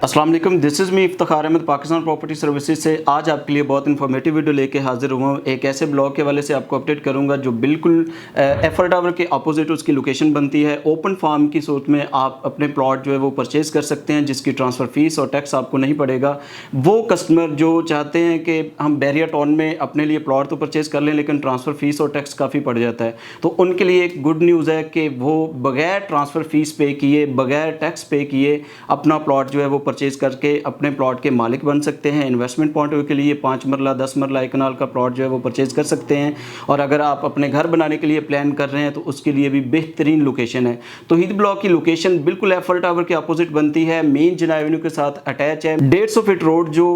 अस्सलाम वालेकुम, this is me Iftikhar Ahmed Pakistan property services से। आज आपके लिए बहुत इन्फॉर्मेटिव वीडियो लेके हाजिर हुआ हूँ। एक ऐसे ब्लॉक के हवाले से आपको अपडेट करूँगा जो बिल्कुल एफर टावर के अपोजिट उसकी लोकेशन बनती है। ओपन फार्म की सूरत में आप अपने प्लॉट जो है वो परचेज़ कर सकते हैं, जिसकी ट्रांसफ़र फ़ीस और टैक्स आपको नहीं पड़ेगा। वो कस्टमर जो चाहते हैं कि हम बैरिया टाउन में अपने लिए प्लॉट तो परचेज़ कर लें, लेकिन ट्रांसफ़र फ़ीस और टैक्स काफ़ी पड़ जाता है, तो उनके लिए एक गुड न्यूज़ है कि वो बगैर ट्रांसफ़र फ़ीस पे किए, बगैर टैक्स पे किए अपना प्लॉट जो है वो परचेज़ करके अपने प्लॉट के मालिक बन सकते हैं। इन्वेस्टमेंट पॉइंट ऑफ व्यू के लिए 5 मरला 10 मरला 1 कनाल का प्लॉट जो है वो परचेज़ कर सकते हैं। और अगर आप अपने घर बनाने के लिए प्लान कर रहे हैं तो उसके लिए भी बेहतरीन लोकेशन है। तौहीद ब्लॉक की लोकेशन बिल्कुल एफर टावर के अपोजिट बनती है, मेन जिना एवेन्यू के साथ अटैच है। 150 फीट रोड जो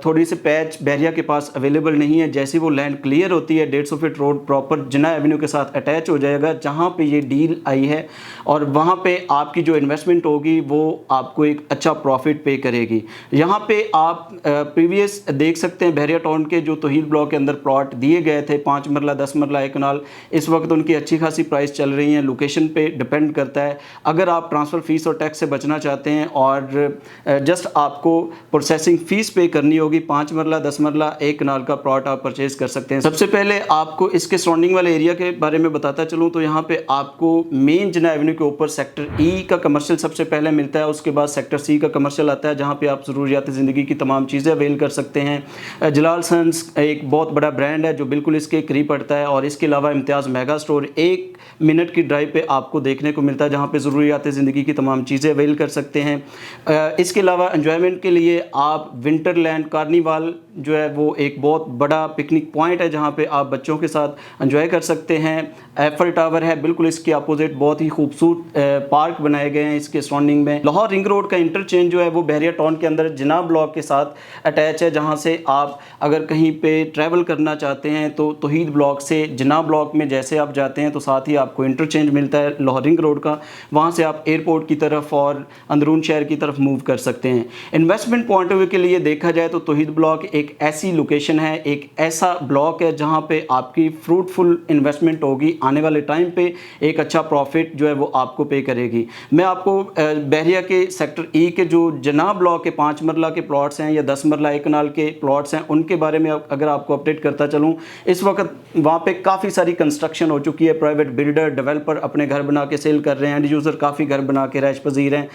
थोड़ी सी पैच बैरिया के पास अवेलेबल नहीं है, जैसी वो लैंड क्लियर होती है 150 फीट रोड प्रॉपर जिना एवेन्यू के साथ अटैच हो जाएगा, जहाँ पे ये डील आई है। और वहाँ पे आपकी जो इन्वेस्टमेंट होगी वो आपको एक अच्छा प्रॉफिट पे करेगी। यहाँ पे आप प्रीवियस देख सकते हैं बैरिया टाउन के जो तौहीद ब्लॉक के अंदर प्लॉट दिए गए थे 5 मरला 10 मरला 1 कनाल, इस वक्त उनकी अच्छी खासी प्राइस चल रही है। लोकेशन पे डिपेंड करता है। अगर आप ट्रांसफ़र फ़ीस और टैक्स से बचना चाहते हैं और जस्ट आपको प्रोसेसिंग फ़ीस पे करनी होगी, 5 मरला 10 मरला 1 कनाल का प्लॉट आप परचेज़ कर सकते हैं। सबसे पहले आपको इसके सराउंडिंग वाले एरिया के बारे में बताता चलूँ तो यहाँ पे आपको मेन जिना एवेन्यू के ऊपर सेक्टर ई का कमर्शियल सबसे पहले मिलता है, उसके बाद सेक्टर सी का कमर्शियल आता है, जहाँ पे आप ज़रूरियात ज़िंदगी की तमाम चीज़ें अवेल कर सकते हैं। जलाल सन्स एक बहुत बड़ा ब्रांड है जो बिल्कुल इसके करीब पड़ता है। और इसके अलावा इम्तियाज़ मेगा स्टोर 1 मिनट की ड्राइव पे आपको देखने को मिलता है, जहाँ पे ज़रूरियात ज़िंदगी की तमाम चीज़ें अवेल कर सकते हैं। इसके अलावा एंजॉयमेंट के लिए आप विंटरलैंड कार्निवाल जो है वो एक बहुत बड़ा पिकनिक पॉइंट है, जहाँ पे आप बच्चों के साथ एंजॉय कर सकते हैं। एफर टावर है बिल्कुल इसके अपोजिट, बहुत ही खूबसूरत पार्क बनाए गए हैं इसके सराउंडिंग में। लाहौर रिंग रोड का इंटरचेंज जो है वो बैरिया टाउन के अंदर जिना ब्लॉक के साथ अटैच है, जहाँ से आप अगर कहीं पे ट्रैवल करना चाहते हैं तो तौहीद ब्लॉक से जिना ब्लॉक में जैसे आप जाते हैं तो साथ ही आपको इंटरचेंज मिलता है लाहौर रिंग रोड का, वहाँ से आप एयरपोर्ट की तरफ और अंदरून शहर की तरफ मूव कर सकते हैं। इन्वेस्टमेंट पॉइंट ऑफ व्यू के लिए देखा जाए तो तौहीद ब्लॉक एक ऐसी लोकेशन है, एक ऐसा ब्लॉक है जहाँ पे आपकी फ्रूटफुल इन्वेस्टमेंट होगी। आने वाले टाइम पे एक अच्छा प्रॉफिट जो है वो आपको पे करेगी। मैं आपको बैरिया के सेक्टर ई के जो जना ब्लॉक के 5 मरला के प्लॉट्स हैं या 10 मरला 1 कनाल के प्लॉट्स हैं, उनके बारे में अगर आपको अपडेट करता चलूँ, इस वक्त वहाँ पे काफ़ी सारी कंस्ट्रक्शन हो चुकी है। प्राइवेट बिल्डर डेवलपर अपने घर बना के सेल कर रहे हैं, एंड यूज़र काफ़ी घर बना के रैश पजीर हैं।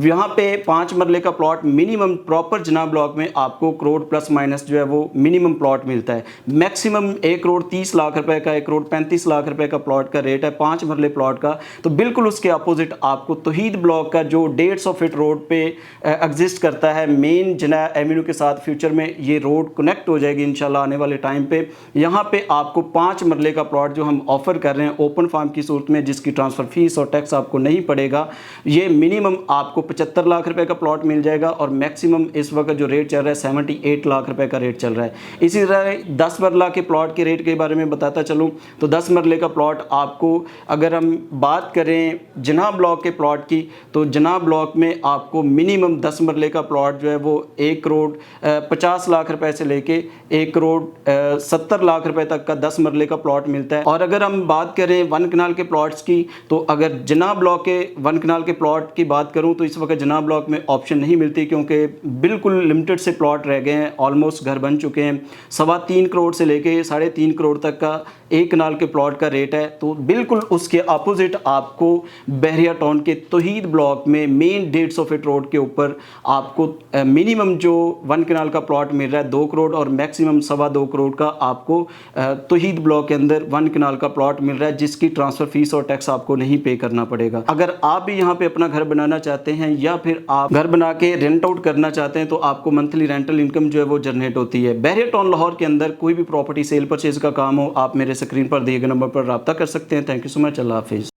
यहाँ पे 5 मरले का प्लॉट मिनिमम प्रॉपर जना ब्लॉक में आपको करोड़ प्लस माइनस जो है वो मिनिमम प्लॉट मिलता है। मैक्सिमम 1 करोड़ 30 लाख रुपए का, 1 करोड़ 35 लाख रुपए का प्लॉट का रेट है 5 मरले प्लॉट का। तो बिल्कुल उसके अपोजिट आपको तौहीद ब्लॉक का जो 150 फीट रोड पे एग्जिस्ट करता है मेन जिना एवेन्यू के साथ, फ्यूचर में ये रोड कनेक्ट हो जाएगी इंशाल्लाह आने वाले टाइम पे। यहाँ पे आपको 5 मरले का प्लॉट जो हम ऑफर कर रहे हैं ओपन फार्म की सूरत में, जिसकी ट्रांसफ़र फीस और टैक्स आपको नहीं पड़ेगा, ये मिनिमम आपको 75 लाख रुपए का प्लॉट मिल जाएगा और मैक्सिमम इस वक्त जो रेट चल रहा है 78 लाख रुपए का रेट चल रहा है। इसी तरह 10 मरला के प्लॉट के रेट के बारे में बताता चलूँ तो 10 मरले का प्लॉट आपको, अगर हम बात करें जिना ब्लॉक के प्लॉट की, तो जिना ब्लॉक में आपको मिनिमम 10 मरले का प्लॉट जो है वो 1 करोड़ 50 लाख रुपए से लेके 1 करोड़ 70 लाख रुपए तक का 10 मरले का प्लॉट मिलता है। और अगर हम बात करें 1 कनाल के प्लॉट्स की, तो अगर जिना ब्लॉक के 1 कनाल के प्लॉट की बात करूं तो इस वक्त जिना ब्लॉक में ऑप्शन नहीं मिलती, क्योंकि बिल्कुल लिमिटेड से प्लॉट रह गए हैं, ऑलमोस्ट घर बन चुके हैं। 3.25 करोड़ से लेके 3.5 करोड़ तक का 1 कनाल के प्लॉट का रेट है। तो बिल्कुल उसके अपोजिट आपको बैरिया टाउन के तौहीद ब्लॉक में मेन 150 फीट रोड के ऊपर आपको मिनिमम जो 1 कनाल का प्लॉट मिल रहा है 2 करोड़ और मैक्सिमम 2.25 करोड़ का आपको तौहीद ब्लॉक के अंदर 1 कनाल का प्लॉट मिल रहा है, जिसकी ट्रांसफ़र फीस और टैक्स आपको नहीं पे करना पड़ेगा। अगर आप भी यहाँ पे अपना घर बनाना चाहते हैं या फिर आप घर बना के रेंट आउट करना चाहते हैं तो आपको मंथली रेंटल इनकम जो है वो जनरेट होती है। बैरिया टाउन लाहौर के अंदर कोई भी प्रॉपर्टी सेल परचेज का काम हो, आप मेरे स्क्रीन पर दिए गए नंबर पर रब्ता कर सकते हैं। Thank you so much. अल्लाह हाफिज़।